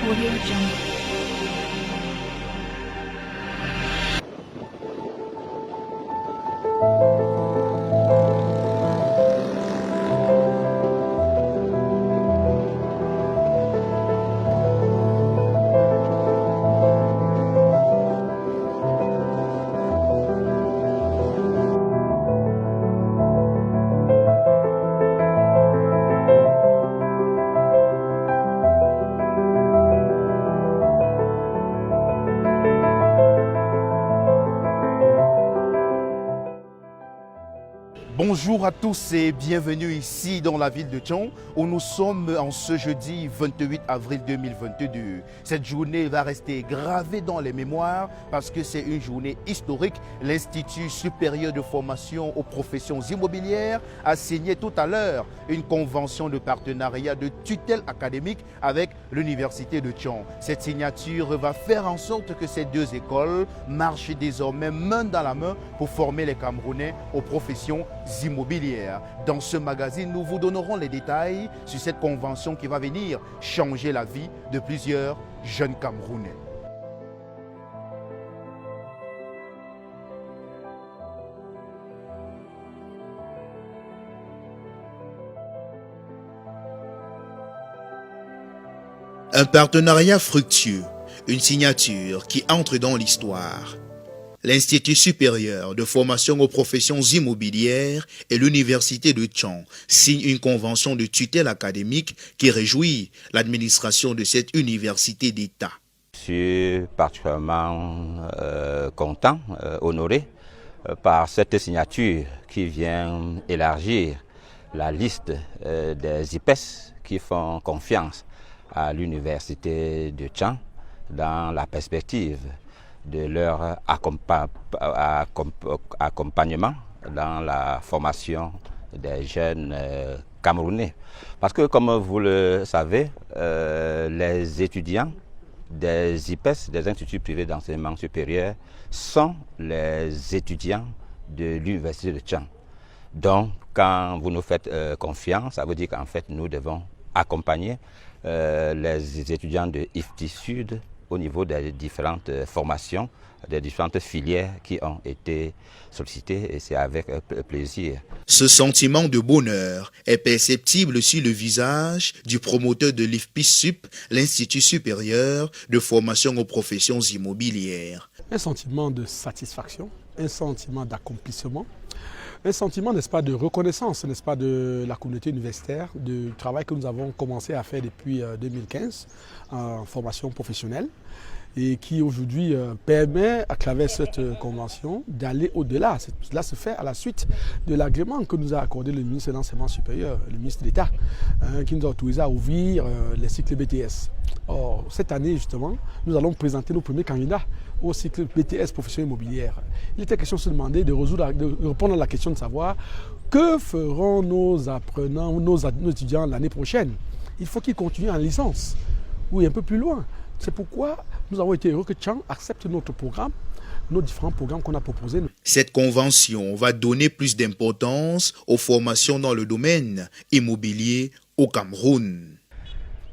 Audio Jungle. Bonjour à tous et bienvenue ici dans la ville de Tchon où nous sommes en ce jeudi 28 avril 2022. Cette journée va rester gravée dans les mémoires parce que c'est une journée historique. L'Institut supérieur de formation aux professions immobilières a signé tout à l'heure une convention de partenariat de tutelle académique avec l'Université de Tchon. Cette signature va faire en sorte que ces deux écoles marchent désormais main dans la main pour former les Camerounais aux professions immobilières. Dans ce magazine, nous vous donnerons les détails sur cette convention qui va venir changer la vie de plusieurs jeunes Camerounais. Un partenariat fructueux, une signature qui entre dans l'histoire. L'Institut supérieur de formation aux professions immobilières et l'Université de Tchon signent une convention de tutelle académique qui réjouit l'administration de cette université d'État. Je suis particulièrement content, honoré par cette signature qui vient élargir la liste des IPES qui font confiance à l'Université de Tchon dans la perspective de leur accompagnement dans la formation des jeunes Camerounais. Parce que, comme vous le savez, les étudiants des IPES, des instituts privés d'enseignement supérieur, sont les étudiants de l'Université de Tchon. Donc, quand vous nous faites confiance, ça veut dire qu'en fait, nous devons accompagner les étudiants de IFTI Sud au niveau des différentes formations, des différentes filières qui ont été sollicitées, et c'est avec plaisir. Ce sentiment de bonheur est perceptible sur le visage du promoteur de l'IFPI-SUP, l'Institut supérieur de formation aux professions immobilières. Un sentiment de satisfaction, un sentiment d'accomplissement, un sentiment, n'est-ce pas, de reconnaissance, n'est-ce pas, de la communauté universitaire, du travail que nous avons commencé à faire depuis 2015 en formation professionnelle et qui aujourd'hui permet, à travers cette convention, d'aller au-delà. Cela se fait à la suite de l'agrément que nous a accordé le ministre de l'Enseignement supérieur, le ministre d'État, qui nous a autorisé à ouvrir les cycles BTS. Or, cette année, justement, nous allons présenter nos premiers candidats au cycle BTS profession immobilière. Il était question de se demander, de répondre à la question de savoir que feront nos apprenants ou nos étudiants l'année prochaine. Il faut qu'ils continuent en licence ou un peu plus loin. C'est pourquoi nous avons été heureux que Tchon accepte notre programme, nos différents programmes qu'on a proposés. Cette convention va donner plus d'importance aux formations dans le domaine immobilier au Cameroun.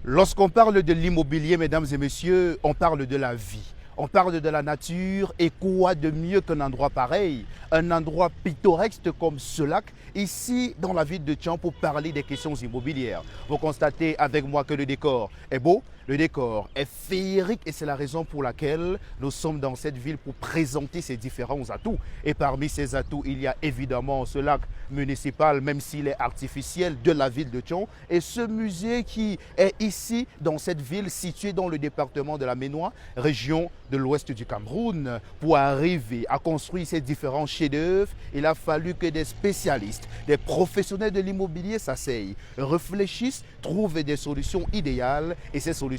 Lorsqu'on parle de l'immobilier, mesdames et messieurs, on parle de la vie. On parle de la nature et quoi de mieux qu'un endroit pareil, un endroit pittoresque comme ce lac, ici dans la ville de Tchon pour parler des questions immobilières. Vous constatez avec moi que le décor est beau, le décor est féerique et c'est la raison pour laquelle nous sommes dans cette ville pour présenter ces différents atouts. Et parmi ces atouts, il y a évidemment ce lac municipal, même s'il est artificiel, de la ville de Tchon, et ce musée qui est ici dans cette ville située dans le département de la Ménois, région de l'ouest du Cameroun. Pour arriver à construire ces différents chefs-d'œuvre, il a fallu que des spécialistes, des professionnels de l'immobilier s'asseyent, réfléchissent, trouvent des solutions idéales et ces solutions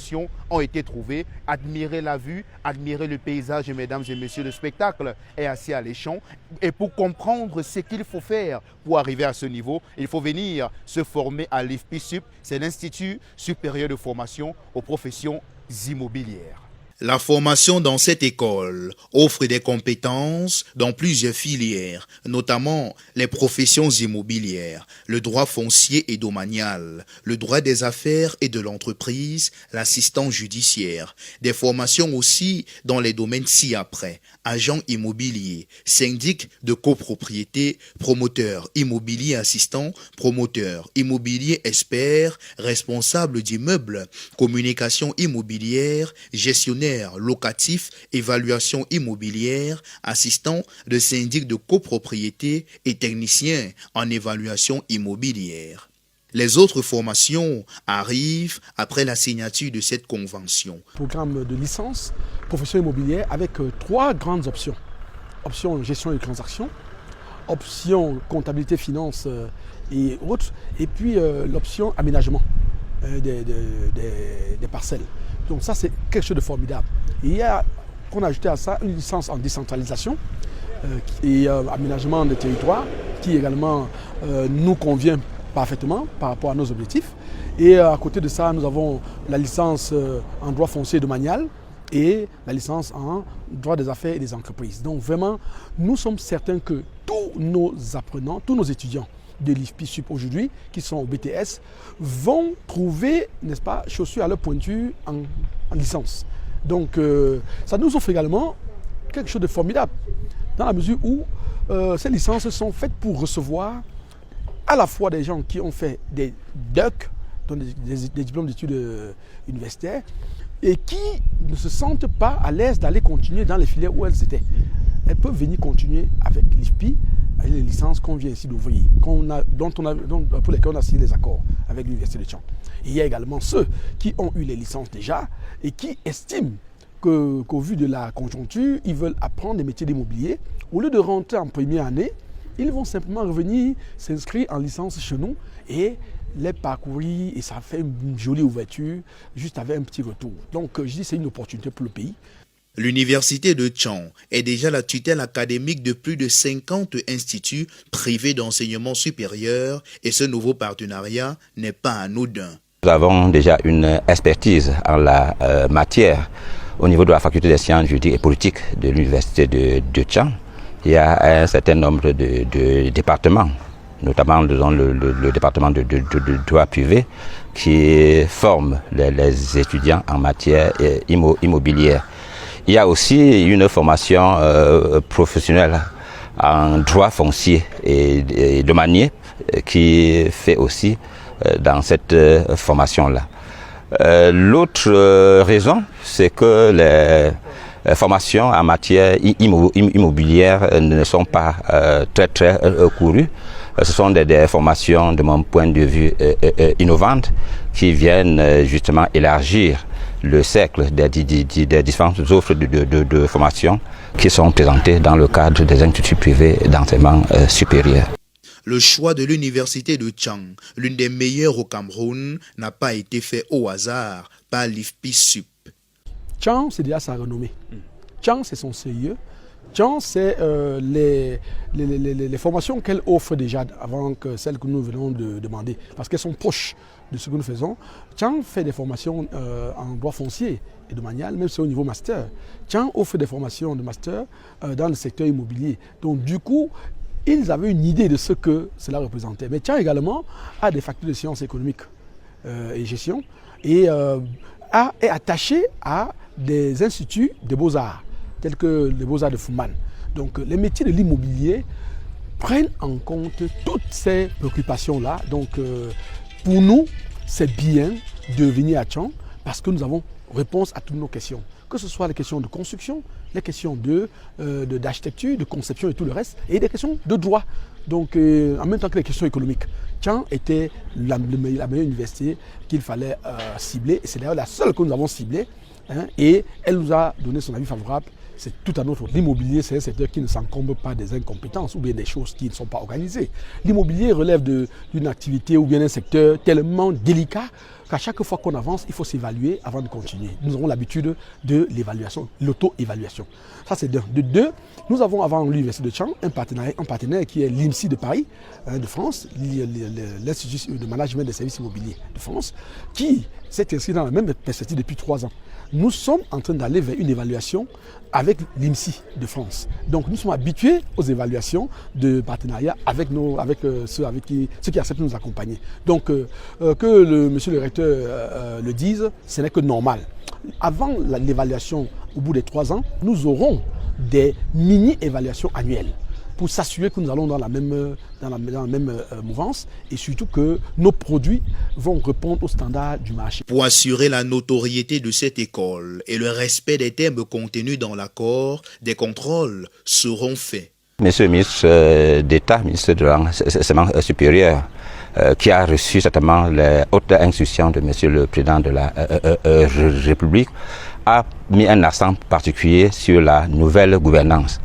ont été trouvées. Admirer la vue, admirer le paysage, mesdames et messieurs, le spectacle est assez alléchant. Et pour comprendre ce qu'il faut faire pour arriver à ce niveau, il faut venir se former à l'IFPI-SUP, c'est l'Institut supérieur de formation aux professions immobilières. La formation dans cette école offre des compétences dans plusieurs filières, notamment les professions immobilières, le droit foncier et domanial, le droit des affaires et de l'entreprise, l'assistance judiciaire. Des formations aussi dans les domaines ci-après, agent immobilier, syndic de copropriété, promoteur immobilier assistant, promoteur immobilier expert, responsable d'immeuble, communication immobilière, gestionnaire locatif, évaluation immobilière, assistant de syndic de copropriété et technicien en évaluation immobilière. Les autres formations arrivent après la signature de cette convention. Programme de licence, profession immobilière avec 3 grandes options. Option gestion et transactions, option comptabilité, finance et autres, et puis l'option aménagement des parcelles. Donc ça, c'est quelque chose de formidable. Et il y a, qu'on a ajouté à ça, une licence en décentralisation et aménagement des territoires qui également nous convient parfaitement par rapport à nos objectifs. Et à côté de ça, nous avons la licence en droit foncier domanial et la licence en droit des affaires et des entreprises. Donc vraiment, nous sommes certains que tous nos apprenants, tous nos étudiants de l'IFPI Sup aujourd'hui, qui sont au BTS, vont trouver, n'est-ce pas, chaussures à leur pointure en licence. Donc ça nous offre également quelque chose de formidable, dans la mesure où ces licences sont faites pour recevoir à la fois des gens qui ont fait des DEC, donc des diplômes d'études universitaires, et qui ne se sentent pas à l'aise d'aller continuer dans les filières où elles étaient. Elles peuvent venir continuer avec l'IFPI, avec les licences qu'on vient ici d'ouvrir, pour lesquelles on a signé les accords avec l'Université de Tchang. Il y a également ceux qui ont eu les licences déjà et qui estiment qu'au vu de la conjoncture, ils veulent apprendre des métiers d'immobilier. Au lieu de rentrer en première année, ils vont simplement revenir s'inscrire en licence chez nous et les parcourir, et ça fait une jolie ouverture, juste avec un petit retour. Donc je dis que c'est une opportunité pour le pays. L'université de Tchang est déjà la tutelle académique de plus de 50 instituts privés d'enseignement supérieur et ce nouveau partenariat n'est pas anodin. Nous avons déjà une expertise en la matière au niveau de la faculté des sciences juridiques et politiques de l'université de Tchang. Il y a un certain nombre de départements, notamment le département de droit privé, qui forme les étudiants en matière immobilière. Il y a aussi une formation professionnelle en droit foncier et domanial qui fait aussi dans cette formation-là. L'autre raison, c'est que les formations en matière immobilière ne sont pas très courues. Ce sont des formations, de mon point de vue, innovantes qui viennent justement élargir le cercle des différentes offres de formation qui sont présentées dans le cadre des instituts privés d'enseignement supérieur. Le choix de l'université de Tchang, l'une des meilleures au Cameroun, n'a pas été fait au hasard par l'IFPI Sup. Tchang, c'est déjà sa renommée. Tchang, c'est son sérieux. Tchang, c'est les formations qu'elle offre déjà avant que celles que nous venons de demander, parce qu'elles sont proches de ce que nous faisons. Tchang fait des formations en droit foncier et domanial, même si c'est au niveau master. Tchang offre des formations de master dans le secteur immobilier. Donc du coup, ils avaient une idée de ce que cela représentait. Mais Tchang également a des facultés de sciences économiques et gestion et est attaché à des instituts de beaux-arts, tels que les beaux-arts de Fouman. Donc les métiers de l'immobilier prennent en compte toutes ces préoccupations-là. Donc pour nous, c'est bien de venir à Tchang parce que nous avons réponse à toutes nos questions. Que ce soit les questions de construction, les questions d'architecture, de conception et tout le reste, et des questions de droit. Donc en même temps que les questions économiques. Tchang était la meilleure université qu'il fallait cibler. Et c'est d'ailleurs la seule que nous avons ciblée. Et elle nous a donné son avis favorable. C'est tout à notre. L'immobilier, c'est un secteur qui ne s'encombre pas des incompétences ou bien des choses qui ne sont pas organisées. L'immobilier relève d'une activité ou bien d'un secteur tellement délicat qu'à chaque fois qu'on avance, il faut s'évaluer avant de continuer. Nous avons l'habitude de l'évaluation, l'auto-évaluation. Ça, c'est d'un. De deux, nous avons avant l'Université de Tchang un partenaire qui est l'IMSI de Paris, de France, l'Institut de Management des Services Immobiliers de France, qui s'est inscrit dans la même perspective depuis 3 ans. Nous sommes en train d'aller vers une évaluation avec l'IMSI de France. Donc nous sommes habitués aux évaluations de partenariat avec ceux qui acceptent de nous accompagner. Donc que monsieur le recteur le dise, ce n'est que normal. Avant l'évaluation, au bout des 3 ans, nous aurons des mini-évaluations annuelles pour s'assurer que nous allons dans la même mouvance et surtout que nos produits vont répondre aux standards du marché. Pour assurer la notoriété de cette école et le respect des termes contenus dans l'accord, des contrôles seront faits. Monsieur le ministre d'État, ministre de l'enseignement supérieur, qui a reçu certainement les hautes instructions de Monsieur le Président de la République, a mis un accent particulier sur la nouvelle gouvernance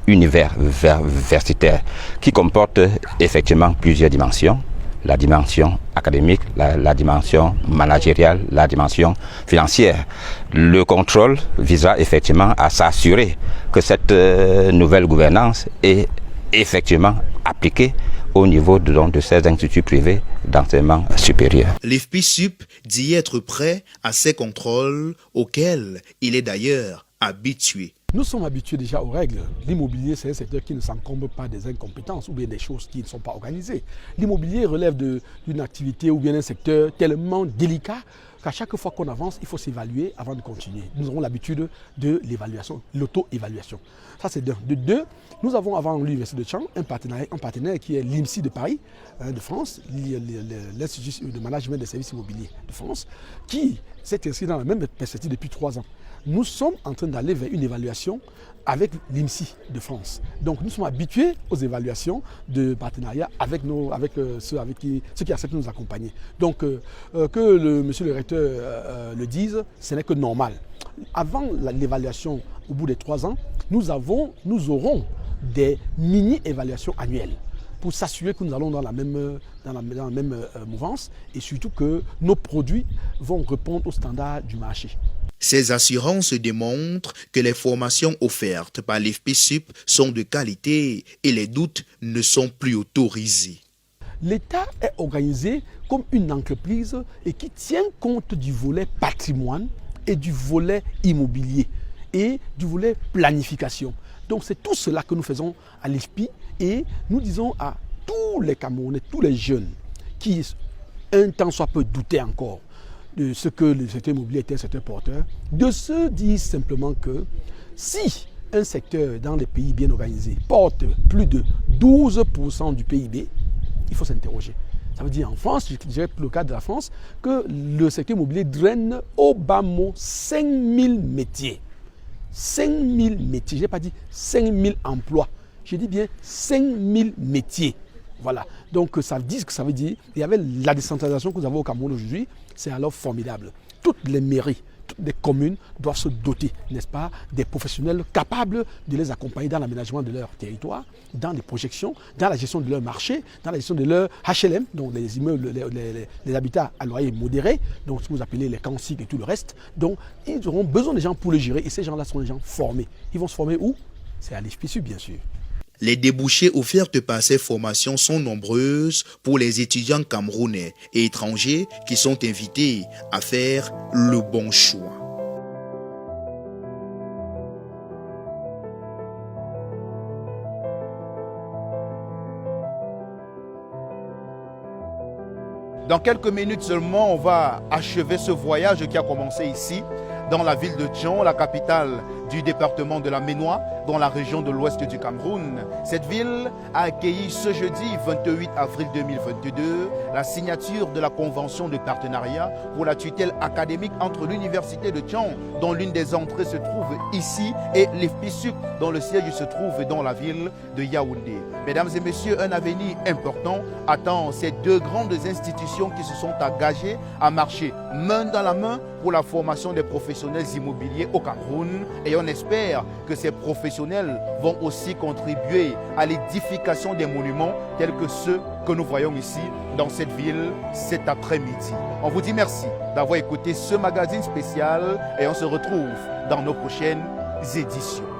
universitaire, qui comporte effectivement plusieurs dimensions. La dimension académique, la dimension managériale, la dimension financière. Le contrôle visera effectivement à s'assurer que cette nouvelle gouvernance est effectivement appliquée au niveau de ces instituts privés d'enseignement supérieur. L'IFPI-SUP dit être prêt à ces contrôles auxquels il est d'ailleurs habitué. Nous sommes habitués déjà aux règles. L'immobilier, c'est un secteur qui ne s'encombre pas des incompétences ou bien des choses qui ne sont pas organisées. L'immobilier relève d'une activité ou bien d'un secteur tellement délicat qu'à chaque fois qu'on avance, il faut s'évaluer avant de continuer. Nous avons l'habitude de l'évaluation, l'auto-évaluation. Ça, c'est d'un. De deux, nous avons avant l'Université de Tchang un partenaire qui est l'IMSI de Paris, de France, l'Institut de Management des Services Immobiliers de France, qui s'est inscrit dans la même perspective depuis 3 ans. Nous sommes en train d'aller vers une évaluation avec l'IMSI de France. Donc nous sommes habitués aux évaluations de partenariat avec ceux qui acceptent de nous accompagner. Donc que monsieur le recteur le dise, ce n'est que normal. Avant l'évaluation, au bout des 3 ans, nous aurons des mini-évaluations annuelles pour s'assurer que nous allons dans la même mouvance et surtout que nos produits vont répondre aux standards du marché. Ces assurances démontrent que les formations offertes par l'IFPI-SUP sont de qualité et les doutes ne sont plus autorisés. L'État est organisé comme une entreprise et qui tient compte du volet patrimoine et du volet immobilier et du volet planification. Donc c'est tout cela que nous faisons à l'IFPI et nous disons à tous les Camerounais, tous les jeunes qui un temps soit peu doutaient encore de ce que le secteur immobilier était un secteur porteur, de se dire simplement que si un secteur dans les pays bien organisés porte plus de 12% du PIB, il faut s'interroger. Ça veut dire en France, je dirais pour le cas de la France, que le secteur immobilier draine au bas mot 5000 métiers. 5000 métiers, je n'ai pas dit 5000 emplois, j'ai dit bien 5000 métiers. Voilà, donc ça dit ce que ça veut dire. Il y avait la décentralisation que nous avons au Cameroun aujourd'hui, c'est alors formidable. Toutes les mairies, toutes les communes doivent se doter, n'est-ce pas, des professionnels capables de les accompagner dans l'aménagement de leur territoire, dans les projections, dans la gestion de leur marché, dans la gestion de leur HLM, donc les immeubles, les habitats à loyer modéré, donc ce que vous appelez les canciques et tout le reste. Donc ils auront besoin des gens pour les gérer et ces gens-là sont des gens formés. Ils vont se former où? C'est à l'IFPI-SUP, bien sûr. Les débouchés offerts par ces formations sont nombreuses pour les étudiants camerounais et étrangers qui sont invités à faire le bon choix. Dans quelques minutes seulement, on va achever ce voyage qui a commencé ici, dans la ville de Tchang, la capitale du département de la Ménois, dans la région de l'ouest du Cameroun. Cette ville a accueilli ce jeudi 28 avril 2022 la signature de la convention de partenariat pour la tutelle académique entre l'université de Tchang, dont l'une des entrées se trouve ici, et l'IFPI-SUP, dont le siège se trouve dans la ville de Yaoundé. Mesdames et messieurs, un avenir important attend ces deux grandes institutions qui se sont engagées à marcher main dans la main pour la formation des professionnels professionnels immobiliers au Cameroun et on espère que ces professionnels vont aussi contribuer à l'édification des monuments tels que ceux que nous voyons ici dans cette ville cet après-midi. On vous dit merci d'avoir écouté ce magazine spécial et on se retrouve dans nos prochaines éditions.